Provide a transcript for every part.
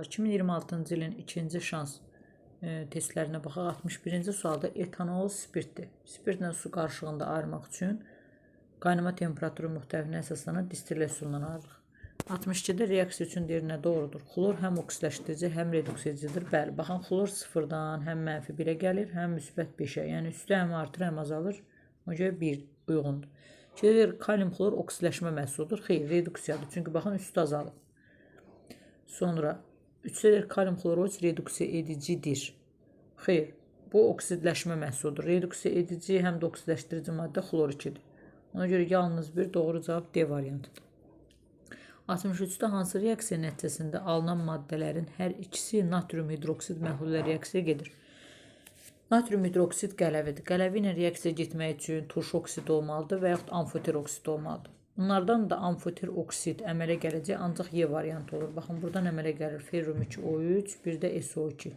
2026-cı ilin ikinci şans testlərinə baxaq. 61-ci sualda etanol spirtdir. Spirtlə su qarışığında ayırmaq üçün qaynama temperaturu müxtəlifine əsaslanan distillə üsulundan ayırılır. 62-də reaksiya üçün deyir nə doğrudur? Xlor həm oksidləşdirici, həm reduks edicidir. Bəli, baxın, xlor sıfırdan həm mənfi 1-ə gəlir, həm müsbət 5-ə. Yəni üstü həm artır, həm azalır. O görə 1 uyğundur. Deyir, kalium xlor oksidləşmə məhsuludur. Xeyr, reduksiyadır. Çünki baxın, üstü azalır. Sonra 3-də deyir, kalium xloroid reduksiya edicidir. Xeyr, bu oksidləşmə məhsuludur. Reduksiya edici həm də oksidləşdirici maddə xlor 2-dir. Ona görə yalnız bir doğru cavab D variantıdır. 63-də hansı reaksiya nəticəsində alınan maddələrin hər ikisi natrium hidroksid məhlullə reaksiya gedir? Natrium hidroksid qələvidir. Qələvi ilə reaksiya getmək üçün turş oksid olmalıdır və yaxud amfoter oksid olmalıdır. Bunlardan da amfoter oksid əmələ gələcək, ancaq Y variantı olur. Baxın, buradan əmələ gəlir ferrum 2O3, bir də SO2.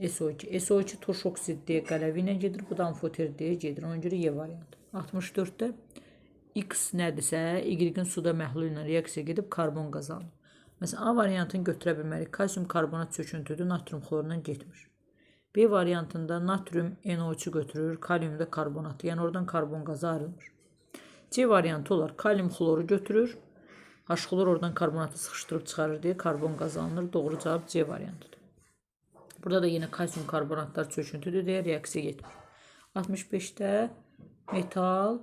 SO2 turş oksid deyə qələvi ilə gedir, bu da amfoter deyə gedir. Ona görə Y variantı. 64-də X nədirsə, Y-in suda məhlul ilə reaksiya gedib karbon qazanır. Məsələn, A variantını götürə bilmərik. Kalsium karbonat çöküntüdür, natrium xlorundan getmir. B variantında natrium NO3 götürür, kalium da karbonatı. Yəni oradan karbon qazı ayrılmır. C variantı olar. Kalium xloru götürür, H-xlor oradan karbonatı sıxışdırıb çıxarır deyə karbon qazanılır. Doğru cavab C variantıdır. Burada da yine kalsium karbonatlar çöküntüdür deyə reaksiya getmir. 65-də metal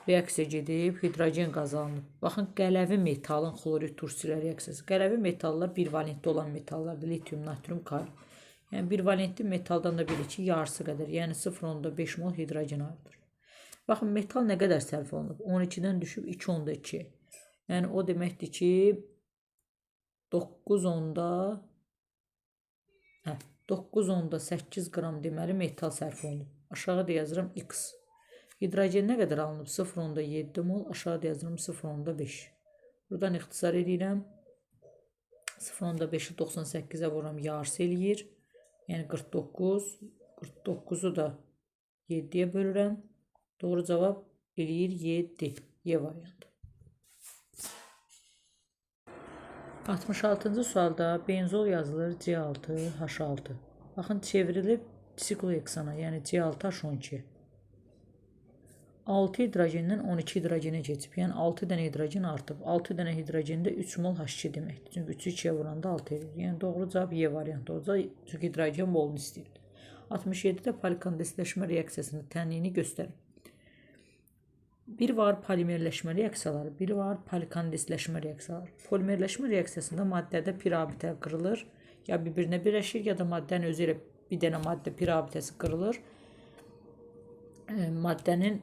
reaksiya gedib, hidrogen qazanılıb. Baxın, qələvi metalın xlorid turşu ilə reaksiyası. Qələvi metallar bir valentli olan metallardır. Litium, natrium, kalium. Yəni bir valentli metaldan da bilir ki, yarısı qədər, yəni 0,5 mol hidrogen ayrılır. Baxın, metal nə qədər sərf olunub? 12-dən düşüb 2,2. Yəni o deməkdir ki, 9,8 qram deməli metal sərf olunub. Aşağıda yazıram X. Hidrogen nə qədər alınıb? 0,7 mol. Aşağıda yazıram 0,5. Buradan ixtisar edirəm. 0,5-i 98-ə vururam, yarısı eləyir. Yəni 49. 49-u da 7-yə bölürəm. Doğru cavab eləyir 7. Y variantı. 66-cı sualda benzol yazılır C6, H6. Baxın, çevrilib siklohexana, yəni C6H12. 6 hidrogendən 12 hidrogenə keçib. Yəni 6 dənə hidrogen artıb. 6 dənə hidrogende 3 mol H2 deməkdir. Çünki 3-ü 2-yə vuranda 6 edir. Yəni doğru cavab Y variantı olacaq. Çünki hidrogen molunu istəyir. 67-də polikondensləşmə reaksiyasının tənliyini göstərir. Bir var polimerləşmə reaksiyaları, bir var polikondensləşmə reaksiyaları. Polimerləşmə reaksiyasında maddədə pir abitə qırılır, ya bir-birinə birləşir, ya da maddənin özü ilə bir dənə maddə pir abitəsi qırılır. Maddənin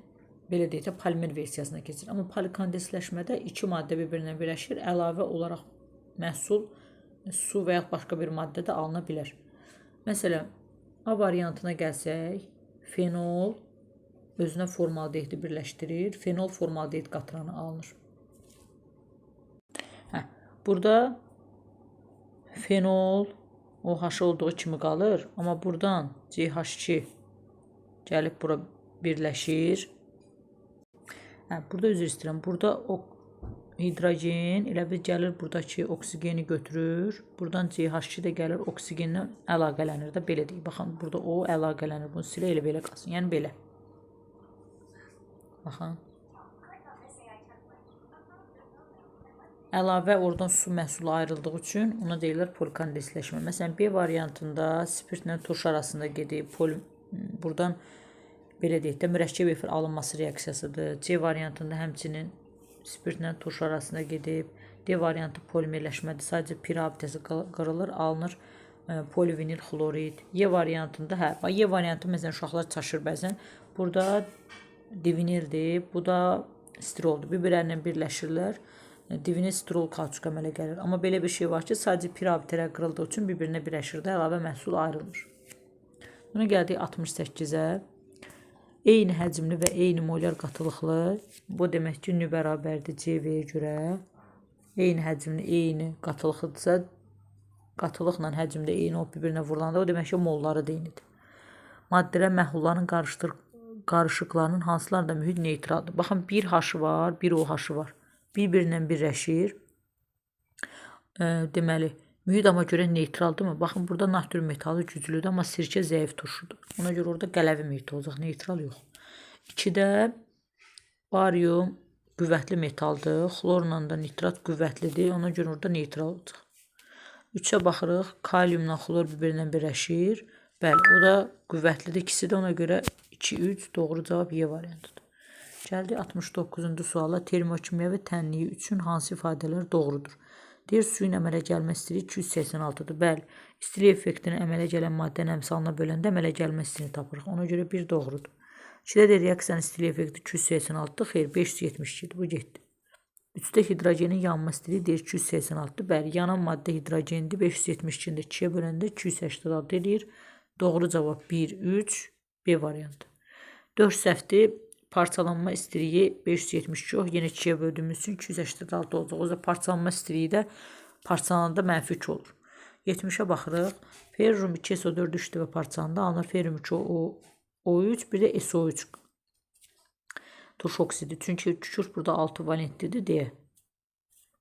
belə deyək də polimer versiyasına keçir. Amma polikondensləşmədə iki maddə bir-birinə birləşir, əlavə olaraq məhsul su və yaxud başqa bir maddə də alına bilər. Məsələn, A variantına gəlsək, fenol özünə formaldehidi birləşdirir, fenol formaldehid qatıranı alınır. Burada fenol OH olduğu kimi qalır, amma buradan CH2 gəlib bura birləşir. Burada üzr istəyirəm. Burada hidrogen elə bir gəlir, buradakı oksigeni götürür. Buradan CH2 də gəlir, oksigenlə əlaqələnir də, belə deyək. Baxın, burada o əlaqələnir. Bunu silə elə belə qalsın. Yəni belə. Baxın. Əlavə oradan su məhsulu ayrıldığı üçün ona deyirlər polikondensləşmə. Məsələn, B variantında spirtlə turş arasında gedib, buradan belə deyək də mürəkkəb efir alınması reaksiyasıdır. C variantında həmçinin spirtlə turş arasında gedib. D variantı polimerləşmədir. Sadəcə pir abitəsi qırılır, alınır polivinil xlorid. Y variantında, Y variantı məsələn uşaqlar çaşır bəzən. Burada divinildir, bu da stiroldur. Bir-birlərindən birləşirlər. Divinil stirol kauçuk əmələ gəlir. Amma belə bir şey var ki, sadəcə pir abitələr qırıldığı üçün bir-birinə birləşir də, əlavə məhsul ayrılmır. Buna gəldik 68-ə. Eyni həcmli və eyni molyar qatılıqlı. Bu demək ki, nü bərabərdir CV-yə görə. Eyni həcmli, eyni qatılıqlıdırsa, qatılıqla həcmdə eyni olub bir-birinə vurulanda, o demək ki, molları da eynidir. Maddələr məhlulların qarışıqlarının hansılar da mühit neytraldır. Baxın, bir H var, bir OH var. Bir-birindən birləşir. Deməli, Mühit amma görə neytraldırmı? Baxın, burada natриum metalı güclüdür, amma sirkə zəif turşudur. Ona görə orada qələvi mühit olacaq, neytral yox. 2-də barium qüvvətli metaldır, xlorla da nitrat qüvvətlidir, ona görə orada neytral olacaq. 3-ə baxırıq, kaliumla xlor bir-birinə birləşir. Bəli, o da qüvvətlidir, ikisi də ona görə 2-3 doğru cavab Y variantıdır. Gəldi 69-cu suala, termokimyəvi tənliyi üçün hansı ifadələr doğrudur? Deyir, suyun əmələ gəlmə istiliyi 286-dır. Bəli, istilik effektini əmələ gələn maddənin əmsalına böləndə əmələ gəlmə istiliyini tapırıq. Ona görə 1 doğrudur. 2-də də reaksiyanın istilik effekti 286-dır. Xeyr, 572-dir. Bu getdi. 3-də hidrogenin yanma istiliyi deyir 286-dır. Bəli, yanan maddə hidrogendir. 572-ni də 2-yə böləndə 286 edir. Doğru cavab 1, 3, B variantı. 4 səhvdir. Parçalanma istiliyi 572 yox, yenə 2-yə böldüyümüz üçün 286 olacaq. O da parçalanma istiliyi də parçalananda -2 olur. 70-ə baxırıq. Ferrum 2SO4 3 dəfə parçalananda alınır ferrum 2O3, bir də SO3 turş oksidi. Çünki kükürt burada 6 valentlidir deyə.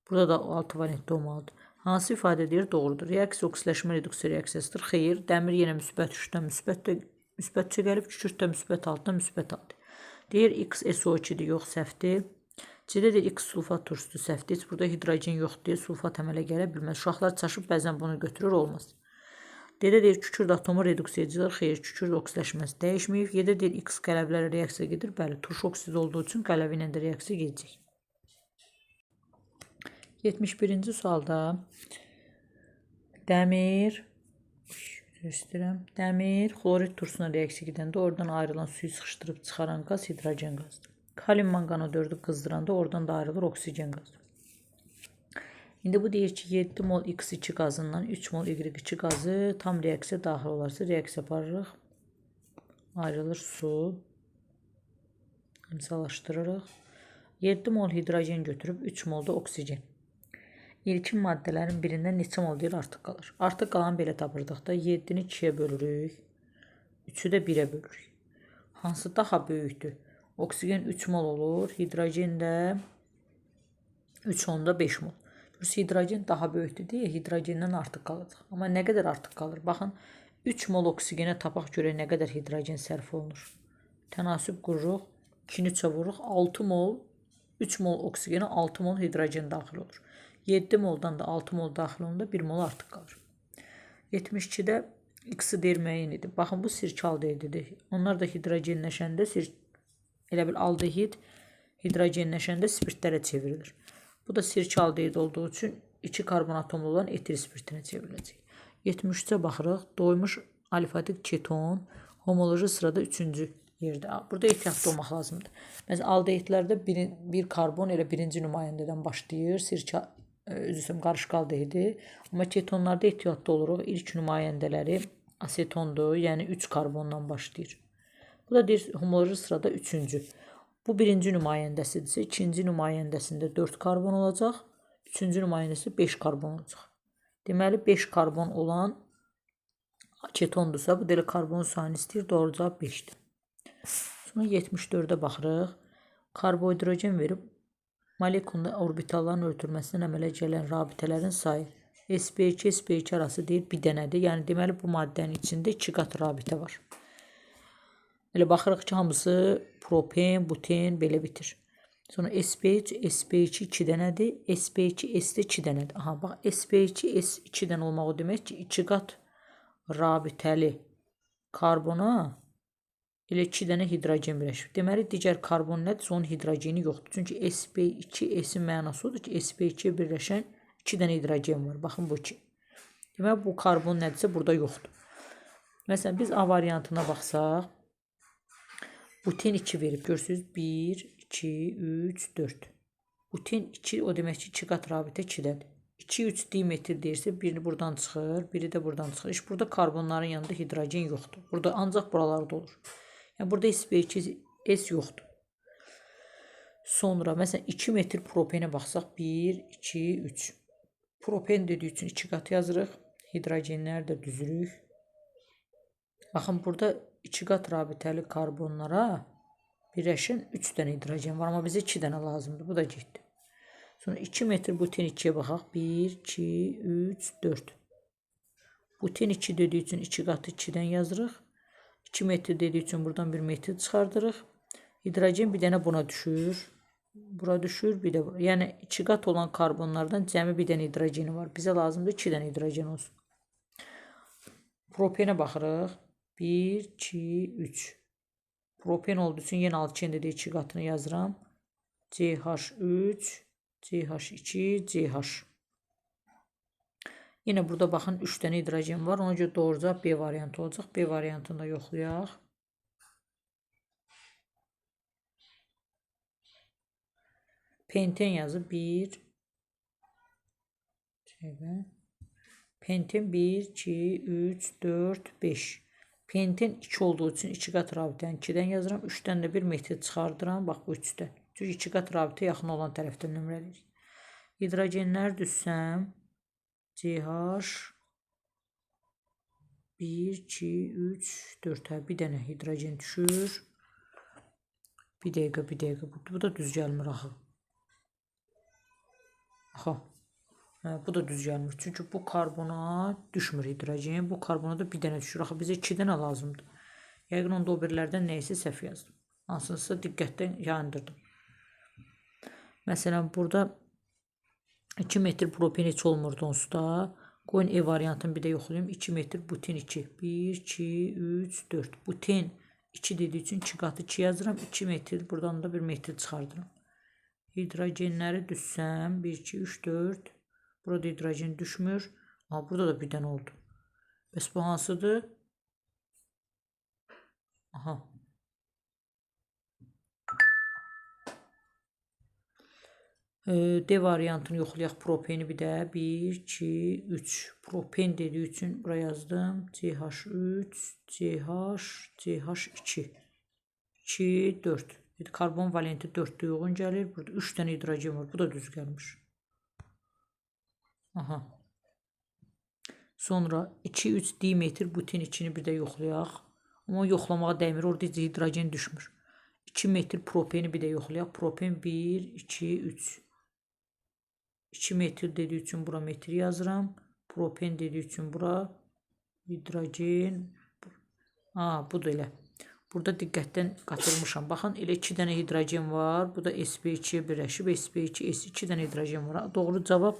Burada da 6 valentli olmalıdır. Hansı ifadə deyir? Doğrudur. Reaksiya oksidaşma reduksiya reaksiyasıdır. Xeyr, dəmir yenə müsbət 3-dən müsbət gəlib, kükürt də müsbət 6-dan müsbət 6. Deyir X SO2-dir, yox, səhvdir. C-də deyir X sulfat turşudur, səhvdir. Heç burada hidrogen yoxdur deyə sulfat əmələ gələ bilməz. Uşaqlar çaşıb bəzən bunu götürür, olmaz. D-də deyir kükürt atomu reduksiyacıdır. Xeyr, kükürt oksidaşməsi dəyişməyib. Y-də deyir X qələvlərə reaksiya gedir. Bəli, turş oksid olduğu üçün qələvi ilə də reaksiya gedəcək. 71-ci sualda dəmir xlorid turşusuna reaksiya gedəndə oradan ayrılan suyu sıxışdırıb çıxaran qaz hidrogen qazdır. Kalium manqana 4-ü qızdıranda oradan da ayrılır oksigen qazı. İndi bu deyir ki 7 mol X2 qazından 3 mol Y2 qazı tam reaksiya daxil olarsa reaksiya aparırıq. Ayrılır su. İmzalaşdırırıq. 7 mol hidrogen götürüb 3 mol da oksigen. İlkin maddələrin birindən neçə mol deyir artıq qalır. Artıq qalan belə tapırdıq da 7-ni 2-yə bölürük. 3-ü də 1-ə bölürük. Hansı daha böyükdür? Oksigen 3 mol olur. Hidrogen də 3 onda 5 mol. Görürsünüz, hidrogen daha böyükdür deyə hidrogenden artıq qalacaq. Amma nə qədər artıq qalır? Baxın, 3 mol oksigenə tapaq görək nə qədər hidrogen sərf olunur. Tənasüb qururuq. 2-ni 3-ə vururuq. 6 mol, 3 mol oksigenə 6 mol hidrogen daxil olur. 7 moldan da 6 mol daxil olanda 1 mol artıq qalır. 72-də X-i deyir müəyyən idi. Baxın, bu sirkə aldehiddir. Onlar da hidrogenləşəndə elə bil aldehid hidrogenləşəndə spirtlərə çevrilir. Bu da sirkə aldehid olduğu üçün 2 karbon atomlu olan etil spirtinə çevriləcək. 73-ə baxırıq. Doymuş alifatik keton homoloji sırada 3-cü yerdə. Burada ehtiyatlı olmaq lazımdır. Məsələn, aldehidlərdə bir karbon elə birinci nümayəndədən başlayır. Sirkə qarışıq aldehidi. Amma ketonlarda ehtiyatlı oluruq. İlk nümayəndələri asetondur, yəni 3 karbondan başlayır. Bu da deyir homoloji sırada 3-cü. Bu birinci nümayəndəsidirsə, ikinci nümayəndəsində 4 karbon olacaq. Üçüncü nümayəndəsi 5 karbon olacaq. Deməli, 5 karbon olan ketondursa, bu da karbon sayını istəyir. Doğru cavab 5-dir. Sonra 74-ə baxırıq. Karbohidrogen verib molekulunda orbitalların örtülməsindən əmələ gələn rabitələrin sayı sp2, sp2 arası deyir bir dənədir. Yəni, deməli, bu maddənin içində 2 qat rabitə var. Elə baxırıq ki, hamısı propen, buten, belə bitir. Sonra sp3, sp2 2 dənədir. sp2, s də 2 dənədir. Aha, bax, sp2, s 2 dənə olmaq o demək ki, 2 qat rabitəli karbona elə 2 dənə hidrogen birləşir. Deməli, digər karbon nədir? Onun hidrogeni yoxdur. Çünki sp2, s-in mənası odur ki, sp2-yə birləşən 2 dənə hidrogen var. Baxın, bu 2. Deməli, bu karbon nədirsə, burada yoxdur. Məsələn, biz A variantına baxsaq, buten 2 verib. Görürsünüz, 1, 2, 3, 4. Buten 2, o demək ki, 2 qat rabitə 2-dədir. 2, 3 dimetil deyirsə, birini buradan çıxır, biri də buradan çıxır. İş burada karbonların yanında hidrogen yoxdur. Burada ancaq buralarda olur. Yəni, burada sp2, s yoxdur. Sonra, məsələn, 2 metil propenə baxsaq, 1, 2, 3. Propen dediyi üçün 2 qat yazırıq. Hidrogenləri də düzürük. Baxın, burada 2 qat rabitəli karbonlara birləşən 3 dənə hidrogen var. Amma bizə 2 dənə lazımdır. Bu da getdi. Sonra 2 metr buten 2'ye baxaq. 1, 2, 3, 4. Buten 2 dediği üçün 2 qatı 2'dən yazırıq. 2 metr dediği üçün buradan 1 metr çıxardırıq. Hidrogen bir dənə buna düşür. Bura düşür, bir də bura. Yəni 2 qat olan karbonlardan cəmi bir dənə hidrogeni var. Bizə lazımdır 2 dənə hidrogen olsun. Propenə baxırıq. 1, 2, 3. Propen olduğu üçün yenə alkende də 2 qatını yazıram. CH3, CH2, CH. Yine burada baxın 3 dənə hidrogen var. Ona görə doğru cavab B variantı olacaq. B variantını da yoxlayaq. Penten yazıb 1. Penten 1, 2, 3, 4, 5. Penten 2 olduğu üçün 2 qat rabitəni 2-dən yazıram. 3-dən də 1 metr çıxardıram. Bax bu 3-dən. Çünki 2 qat rabitə yaxın olan tərəfdən nömrələyirik. Hidrogenlər düşsəm CH 1, 2, 3, 4. Hə, bir dənə hidrogen düşür. Bir dəqiqə. Bu da düz gəlmir axı. Aha. Bu da düz gəlmir. Çünki bu karbona düşmür hidrogen. Bu karbona da bir dənə düşür. Axı bizə 2 dənə lazımdır. Yəqin onda o birlərdən nəysə səhv yazdım. Hansınsa diqqətdən yayındırdım. Məsələn, burada 2 metr propen heç olmurdu onsuz da. Qoyun E variantını bir də yoxlayayım. 2 metr buten 2. 1, 2, 3, 4. Buten 2 dediği üçün 2 qatı 2 yazıram. 2 metr. Buradan da 1 metr çıxardıram. Hidrogenləri düşsəm 1, 2, 3, 4. Burada hidrogen düşmür. Ama burada da bir dənə oldu. Bəs bu hansıdır? Aha. D variantını yoxlayaq. Propeni bir də 1, 2, 3. Propen dediği üçün buraya yazdım. CH3, CH, CH2. 2, 4. Karbon valenti 4'də uyğun gəlir. Burada 3 dənə hidrogen var. Bu da düz gəlmiş. Aha. Sonra 2, 3 dimetr buten 2'ni bir də yoxlayaq. Amma yoxlamağa dəymir. Orada hidrogen düşmür. 2 metr propeni bir də yoxlayaq. Propen 1, 2, 3. 2 metr dediği üçün bura metr yazıram. Propen dediği üçün bura hidrogen. Budur elə. Burada diqqətdən qatırmışam. Baxın, elə 2 dənə hidrogen var. Bu da sp2'ye birləşib. sp2, s2 dənə hidrogen var. Doğru cavab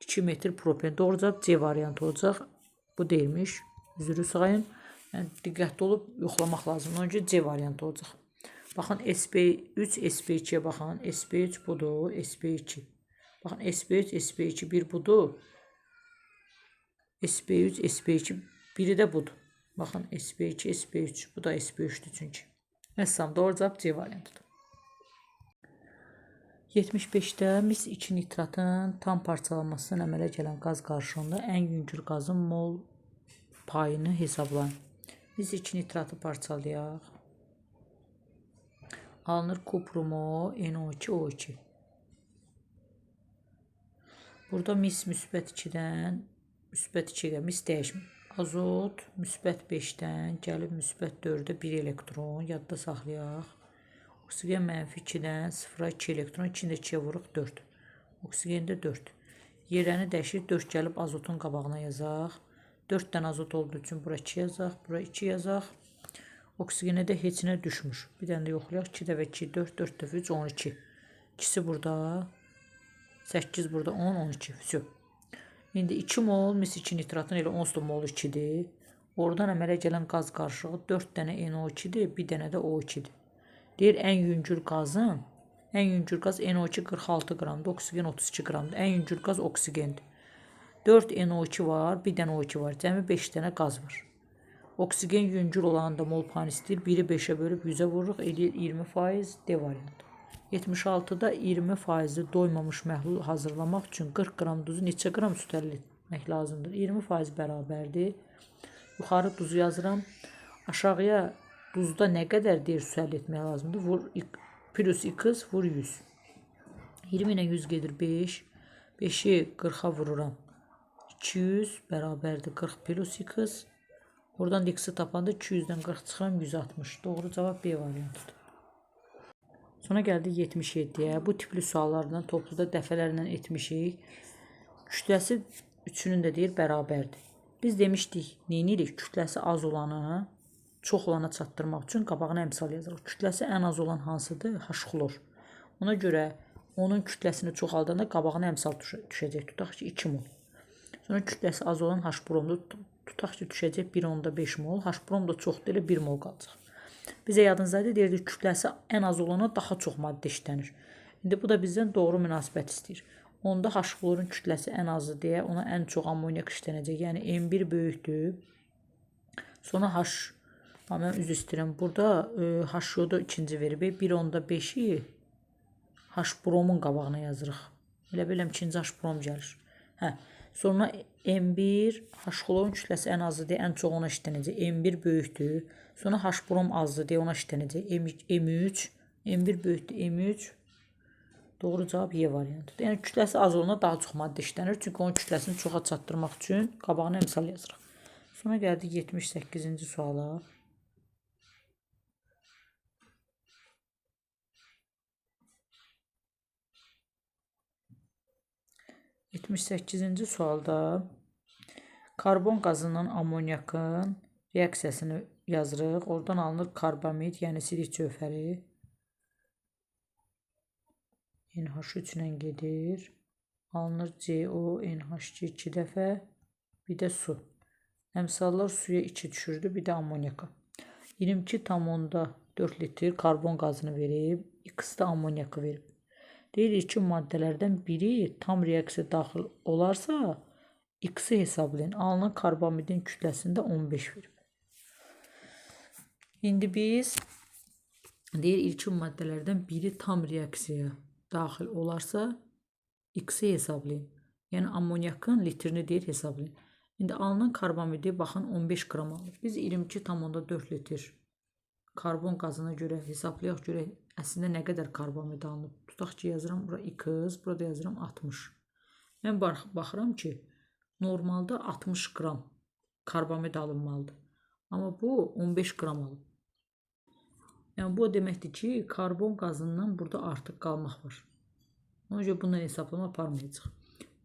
2 metr propen. Doğru cavab C variantı olacaq. Bu deyilmiş. Üzrü sayın. Yəni, diqqətli olub yoxlamaq lazım. Onun üçün C variantı olacaq. Baxın, sp3, sp2'ye baxın. sp3 budur, sp2. Baxın, sp3, sp2 bir budur. sp3, sp2 biri də budur. Baxın, sp2, sp3. Bu da sp3'dür çünki. Məsələn, doğru cavab C variantıdır. 75'də mis 2 nitratın tam parçalanmasından əmələ gələn qaz qarşılığında ən yüngül qazın mol payını hesablayın. Mis 2 nitratı parçalayaq. Alınır kuprumo NO2 O2. Burada mis müsbət 2-dən müsbət 2-yə mis dəyişmir. Azot müsbət 5-dən gəlib müsbət 4-ə 1 elektron yadda saxlayaq. Oksigen mənfi 2-dən 0-a 2 elektron, 2-də 2-yə vuruq 4. Oksigende 4. Yerlərini dəyişir, 4 gəlib azotun qabağına yazaq. 4 dənə azot olduğu üçün bura 2 yazaq, bura 2 yazaq. Oksigene də heç nə düşmür. Bir dənə də yoxlayaq. 2 dəfə 2, 4, 4 dəfə 3, 12. İkisi burada, 8 burada, 10, 12. Всё. İndi 2 mol mis 2 nitratın elə 10 mol 2-dir. Oradan əmələ gələn qaz qarşılığı 4 dənə NO2-dir, bir dənə də O2-dir. Deyir, ən yüngül qazın, ən yüngül qaz NO2 46 qramdır, oksigen 32 qramdır. Ən yüngül qaz oksigendir. 4 NO2 var, bir dənə O2 var. Cəmi 5 dənə qaz var. Oksigen yüngül olanda mol payını istəyir. 1'i 5'ə bölüb 100'ə vururuq. Eləyir 20%. D variantı. 76'da 20% doymamış məhlul hazırlamaq üçün 40 qram duzu neçə qram süt əldə etmək lazımdır? 20% bərabərdir. Yuxarı duzu yazıram. Aşağıya duzda nə qədər deyir süt əldə etmək lazımdır? Vur plus x vur 100. 20 ilə 100 gedir 5. 5'i 40'a vururam. 200 bərabərdir 40 plus x. Oradan x-i tapanda 200'dən 40 çıxıram 160. Doğru cavab B variantıdır. Sonra gəldik 77-yə. Bu tipli suallardan topluda dəfələrlə etmişik. Kütləsi üçünün də deyir bərabərdir. Biz demişdik, neyinirik? Kütləsi az olanı çox olana çatdırmaq üçün qabağına əmsal yazırıq. Kütləsi ən az olan hansıdır? H-xlor. Ona görə onun kütləsini çoxaldanda qabağına əmsal düşəcək. Tutaq ki 2 mol. Sonra kütləsi az olan H-bromda tutaq ki düşəcək 1,5 mol. H-brom da çoxdur, elə 1 mol qalacaq. Bizə yadınızdadır, deyirdik kütləsi ən az olana daha çox maddə işlənir. İndi bu da bizdən doğru münasibət istəyir. Onda H-xlorun kütləsi ən azdır deyə ona ən çox amonyak işlənəcək. Yəni M1 böyükdür. Sonra H, mən üzr istəyirəm. Burada H-yodu ikinci verib. 1,5-i H-bromun qabağına yazırıq. Elə biləm ikinci H-brom gəlir. Sonra M1, H-xlorun kütləsi ən azdır deyə ən çox ona işlənəcək. M1 böyükdür. Sonra H-brom azdır deyə ona işlənəcək. M3, M1 böyükdür, M3. Doğru cavab Y variantıdır. Yəni kütləsi az olana daha çox maddə işlənir. Çünki onun kütləsini çoxa çatdırmaq üçün qabağına əmsal yazırıq. Sonra gəldik 78-ci suala. Sualda karbon qazından amonyakın reaksiyasını yazırıq. Oradan alınır karbamid, yəni silik cövhəri. NH3 ilə gedir. Alınır CO, NH2 2 dəfə. Bir də su. Əmsallar suya 2 düşürdü. Bir də amonyaka. 22,4 litr karbon qazını verib. X-də amonyakı verib. Deyirik ki, maddələrdən biri tam reaksiya daxil olarsa, X-i hesablayın. Alınan karbamidin kütləsində 15 verib. İndi biz deyirik ilkin maddələrdən biri tam reaksiyaya daxil olarsa, X-i hesablayın. Yəni amonyakın litrini deyir hesablayın. İndi alınan karbamidi baxın 15 qram alır. Biz 22,4 litr karbon qazına görə hesablayaq görək əslində nə qədər karbamid alınıb. Tutaq ki yazıram bura X, burada yazıram 60. Mən baxıram ki normalda 60 qram karbamid alınmalıdır. Amma bu 15 qram alıb. Yəni bu deməkdir ki karbon qazından burada artıq qalmaq var. Ona görə bundan hesablama aparmayacaq.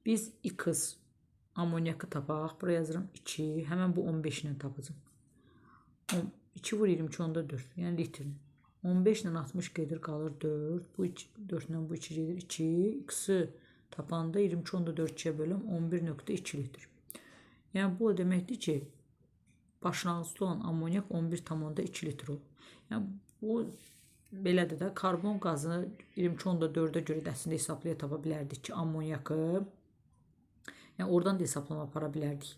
Biz X amonyakı tapaq. Buraya yazıram 2. Həmən bu 15 ilə tapacam. 2 vur 22,4. Yəni litrini. 15 ilə 60 gedir qalır 4. Bu 4 ilə bu 2 gedir 2. X-i tapanda 22,4-yə bölüm 11,2 litr. Yəni bu deməkdir ki başlanğıcda olan amonyak 11,2 litr olur. Yəni bu belədir də karbon qazını 22,4-ə görə də əslində hesablaya tapa bilərdik ki amonyakı. Yəni oradan da hesablama apara bilərdik.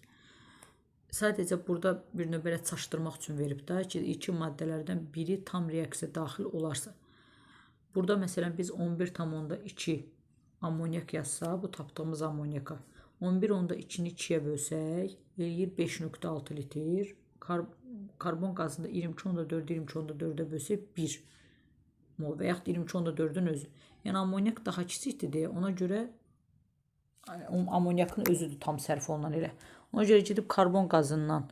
Sadəcə burada bir növ belə çaşdırmaq üçün verib də ki, iki maddələrdən biri tam reaksiya daxil olarsa. Burada məsələn biz 11,2 amonyak yazsa, bu tapdığımız amonyaka 11,2-ni 2-yə bölsək, eləyir 5,6 litr. Karbon qazında 22,4-ə bölsək 1 mol və yaxud 22,4-ün özü. Yəni amonyak daha kiçikdir deyə ona görə amonyakın özüdür tam sərf olunan elə. Ona görə gedib karbon qazından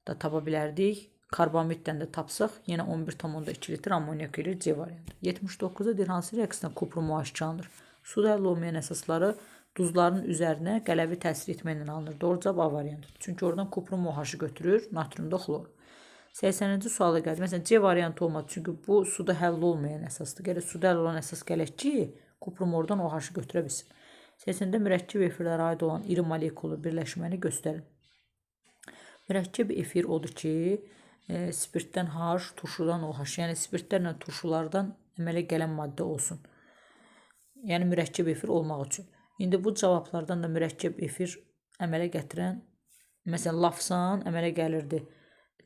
da tapa bilərdik. Karbamiddən də tapsaq, yenə 11,2 litr amonyak ilə C variantı. 79-da deyir, hansı reaksiyadan kuprum OH alınır? Suda həll olmayan əsasları duzların üzərinə qələvi təsir etməklə alınır. Doğru cavab A variantıdır. Çünki oradan kuprum OH-ı götürür, natriumda xlor. 80-ci suala gəldi. Məsələn, C variantı olmadı. Çünki bu suda həll olmayan əsasdır. Gələk suda həll olan əsas gələk ki, kuprum oradan OH-ı götürə bilsin. 80-də mürəkkəb efirlərə aid olan iri molekulu birləşməni göstərin. Mürəkkəb efir odur ki, spirtdən H, turşudan OH, yəni spirtlərlə turşulardan əmələ gələn maddə olsun. Yəni mürəkkəb efir olmaq üçün. İndi bu cavablardan da mürəkkəb efir əmələ gətirən, məsələn, lafsan əmələ gəlirdi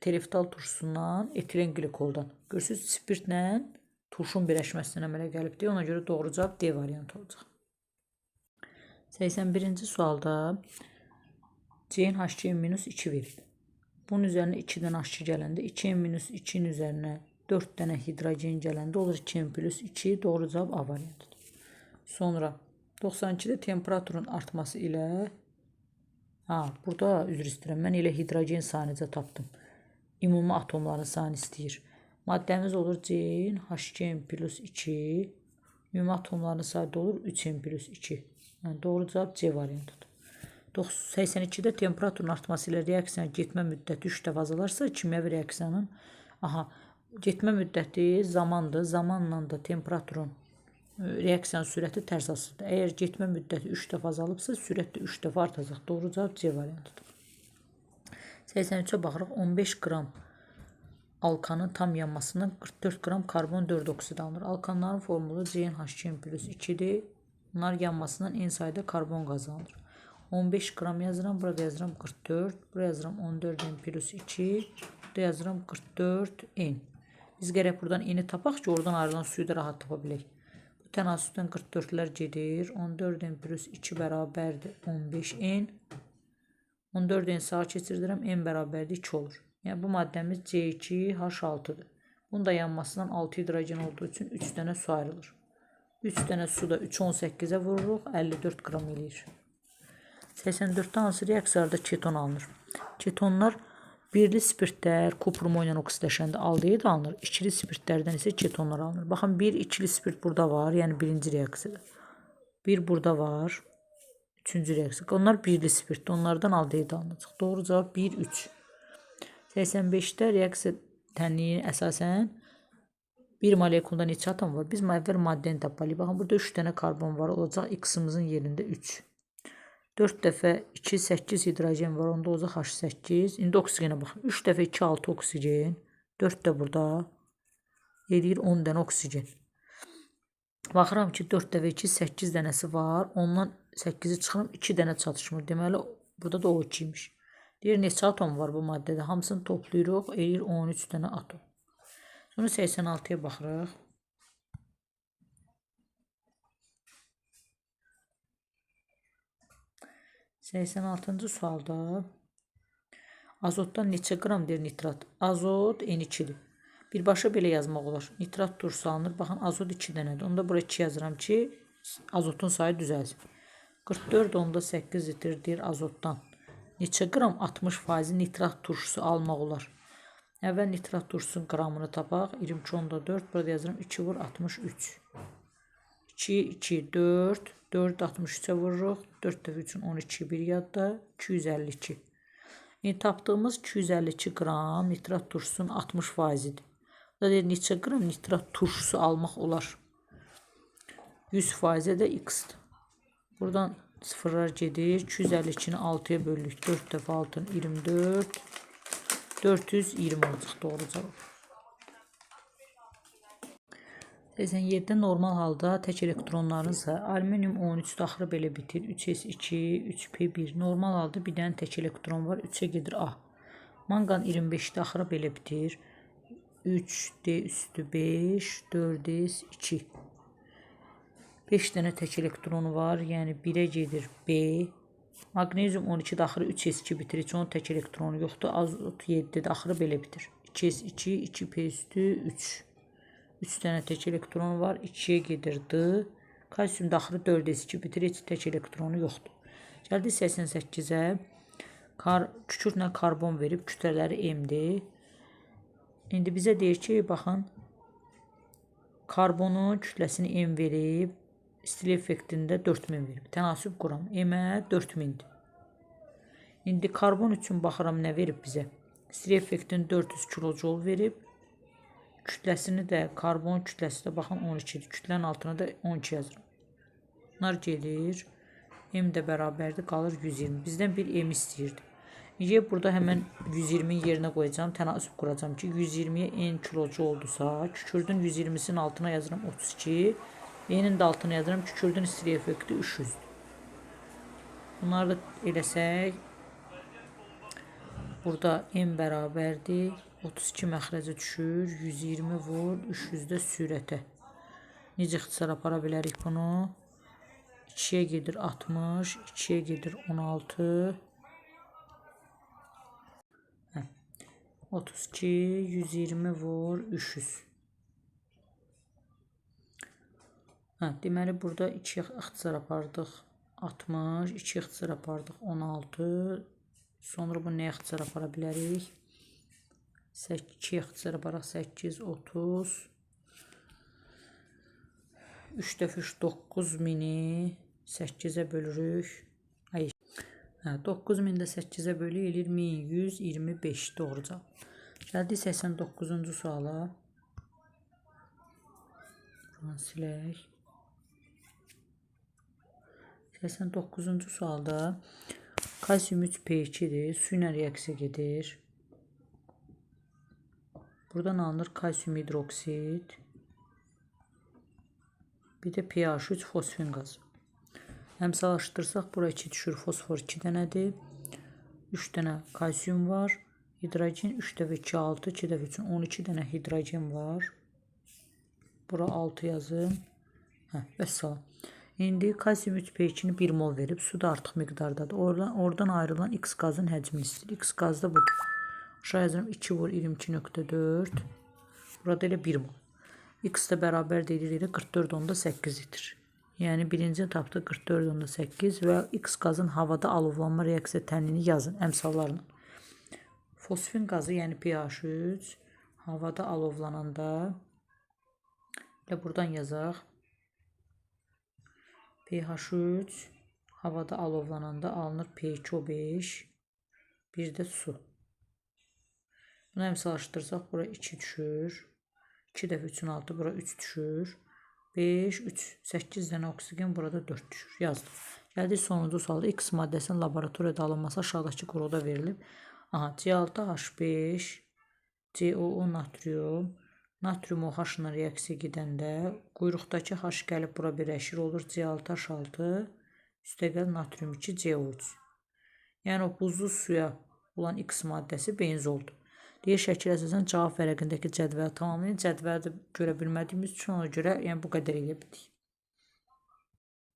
tereftal turşusundan, etilen glikoldan. Görürsünüz, spirtlə turşun birləşməsindən əmələ gəlibdir. Ona görə doğru cavab D variantı olacaq. 81-ci sualda C-in H2-2 verib. Bunun üzərinə 2-dən H2 gələndə 2-2-nin üzərinə 4 dənə hidrogen gələndə olur 2-2. Doğru cavab A variantıdır. Sonra 92-də temperaturun artması ilə burada üzr istəyirəm. Mən elə hidrogen sayını tapdım. Ümumi atomların sayını istəyir. Maddəmiz olur C-in H2N plus 2. Ümumi atomlarının sayı da olur 3N plus 2. Yəni, doğru cavab C variantıdır. 82-də temperaturun artması ilə reaksiyanın getmə müddəti 3 dəfə azalarsa, kimyəvi reaksiyanın getmə müddəti zamandır. Zamanla da temperaturun reaksiyanın sürəti tərs asılıdır. Əgər getmə müddəti 3 dəfə azalıbsa, sürət də 3 dəfə artacaq. Doğru cavab C variantıdır. 83-ə baxırıq. 15 qram alkanın tam yanmasından 44 qram karbon 4 oksid alınır. Alkanların formulu CnH2n plus 2-dir. Bunlar yanmasından en sayıda karbon qazanılır. 15 qram yazıram, burada yazıram 44, burada yazıram 14n plus 2, burada yazıram 44n. Biz gərək buradan n-i tapaq ki, oradan ayrılan suyu da rahat tapa bilək. Bu tənasübdən 44-lər gedir. 14n plus 2 bərabərdir 15n. 14n sağa keçirdirəm, n bərabərdir 2 olur. Yəni, bu maddəmiz C2H6-dır. Bunun da yanmasından 6 hidrogen olduğu üçün 3 dənə su ayrılır. 3 dənə su da 3-18-ə vururuq, 54 qram eləyir. 84-də hansı reaksiyalarda keton alınır? Ketonlar birli spirtlər kuprum ilə oksidləşəndə aldehid alınır. İkili spirtlərdən isə ketonlar alınır. Baxın, bir ikili spirt burada var, yəni birinci reaksiyada. Bir burada var, üçüncü reaksiya. Onlar birli spirtdir, onlardan aldehid alınacaq. Doğru cavab 1-3. 85-də reaksiya tənliyi əsasən bir molekulda neçə atom var? Biz əvvəl maddəni tapmalıyıq. Baxın, burada 3 dənə karbon var, olacaq X-imizin yerində 3. 4 dəfə 2, 8 hidrogen var, onda olacaq H8. İndi oksigenə baxın. 3 dəfə 2, 6 oksigen. 4 də burada. Eləyir 10 dənə oksigen. Baxıram ki, 4 dəfə 2, 8 dənəsi var. Ondan 8-i çıxıram, 2 dənə çatışmır. Deməli, burada da O2 imiş. Deyir, neçə atom var bu maddədə? Hamısını toplayırıq, eləyir 13 dənə atom. Sonra 86-ya baxırıq. -86-cı sualda azotdan neçə qram deyir nitrat? Azot N2-dir. Birbaşa belə yazmaq olar. Nitrat turşusu alınır. Baxın, azot 2 dənədir. Onda bura 2 yazıram ki, azotun sayı düzəlsin. 44 onda 8 litr deyir azotdan. Neçə qram? 60% nitrat turşusu almaq olar. Əvvəl nitrat turşusunun qramını tapaq. 22 onda 4. Burada yazıram 2 vur 63. 2, 2, 4. 4 63-ə vururuq. 4 dəfə 3-ün 12, 1 yadda. 252. Yəni, tapdığımız 252 qram nitrat turşusunun 60%-dir. Burada deyir, neçə qram nitrat turşusu almaq olar? 100%-ə də X-dir. Buradan sıfırlar gedir. 252-ni 6-ya bölürük. 4 dəfə 6-nın 24. 420 olacaq. Doğru cavab. 87-də normal halda tək elektronların sayı. Alüminium 13 daxili belə bitir. 3s2, 3p1. Normal halda bir dənə tək elektron var. 3-ə gedir A. Manqan 25 daxili belə bitir. 3d üstü 5, 4s2. 5 dənə tək elektronu var. Yəni 1-ə gedir B. Magnezium 12 daxili 3s2 bitir. Heç onun tək elektronu yoxdur. Azot 7 daxili belə bitir. 2s2, 2p üstü 3. 3 dənə tək elektronu var. 2-yə gedir D. Kalsium daxili 4s2 bitir. Heç tək elektronu yoxdur. Gəldi 88-ə. Kükürtlə karbon verib. Kütlələri M-dir. İndi bizə deyir ki, baxın, karbonun kütləsini M verib. Stil effektində 4000 verib. Tənasüb quram. M-ə 4000-dir. İndi karbon üçün baxıram nə verib bizə. Stil effektin 400 kilojol verib. Kütləsini də, karbon kütləsi də baxın 12-dir. Kütlənin altına da 12 yazıram. Bunlar gedir. M də bərabərdir, qalır 120. Bizdən bir M istəyirdi. Burada həmən 120-in yerinə qoyacağım. Tənasüb quracağım ki, 120-yə N kilojol oldusa, kükürdün 120-sinin altına yazıram 32. N'in də altına yazıram. Kükürdün stil effekti 300-dür. Bunları da eləsək, burada M bərabərdir. 32 məxrəcə düşür. 120 vur. 300-də sürətə. Necə ixtisar apara bilərik bunu? 2-yə gedir 60. 2-yə gedir 16. 32, 120 vur. 300. Deməli, burada 2 ixtisar apardıq 60, 2 ixtisar apardıq 16. Sonra bu nə ixtisar apara bilərik? 2 ixtisara baraq 8, 30. 3 dəfə 3 9000-i 8-ə bölürük. Ay, 9000 də 8-ə bölü eləyir 1125 doğru cavab. Gəldik 89-cu suala. Bunu silək. 89-cu sualda kalsium 3P2-dir. Su ilə reaksiya gedir. Buradan alınır kalsium hidroksid. Bir də pH 3 fosfin qazı. Əmsallaşdırsaq bura 2 düşür. Fosfor 2 dənədir. 3 dənə kalsium var. Hidrogen 3 dəfə 2 6, 2 dəfə 3 12 dənə hidrogen var. Bura 6 yazın. Vəssalam. İndi kalsium 3P2-ni 1 mol verib, su da artıq miqdardadır. Oradan ayrılan X qazın həcmini istəyir. X qazı da budur. Aşağı yazıram 2 vur 22.4. Burada elə 1 mol. X də bərabər deyilir elə 44.8 litr. Yəni birinci tapdı 44.8 və X qazın havada alovlanma reaksiya tənliyini yazın əmsallarla. Fosfin qazı, yəni pH 3, havada alovlananda elə buradan yazaq. pH 3 havada alovlananda alınır P2O5, bir də su. Bunu əmsallaşdırsaq bura 2 düşür. 2 dəfə 3-ün 6, bura 3 düşür. 5, 3, 8 dənə oksigen, burada 4 düşür. Yazdım. Gəldik sonuncu sualda. X maddəsinin laboratoriyada alınması aşağıdakı quruda verilib. C6H5, COO natrium. Natrium OH ilə reaksiya gedəndə quyruqdakı H gəlib bura birləşir, olur C6H6, üstəgəl natrium 2 CO3. Yəni o buzlu suya olan X maddəsi benzoldur. Deyir şəkil əsasən cavab vərəqindəki cədvəli tamamlayın. Cədvəli də görə bilmədiyimiz üçün ona görə yəni bu qədər eləyə bildik.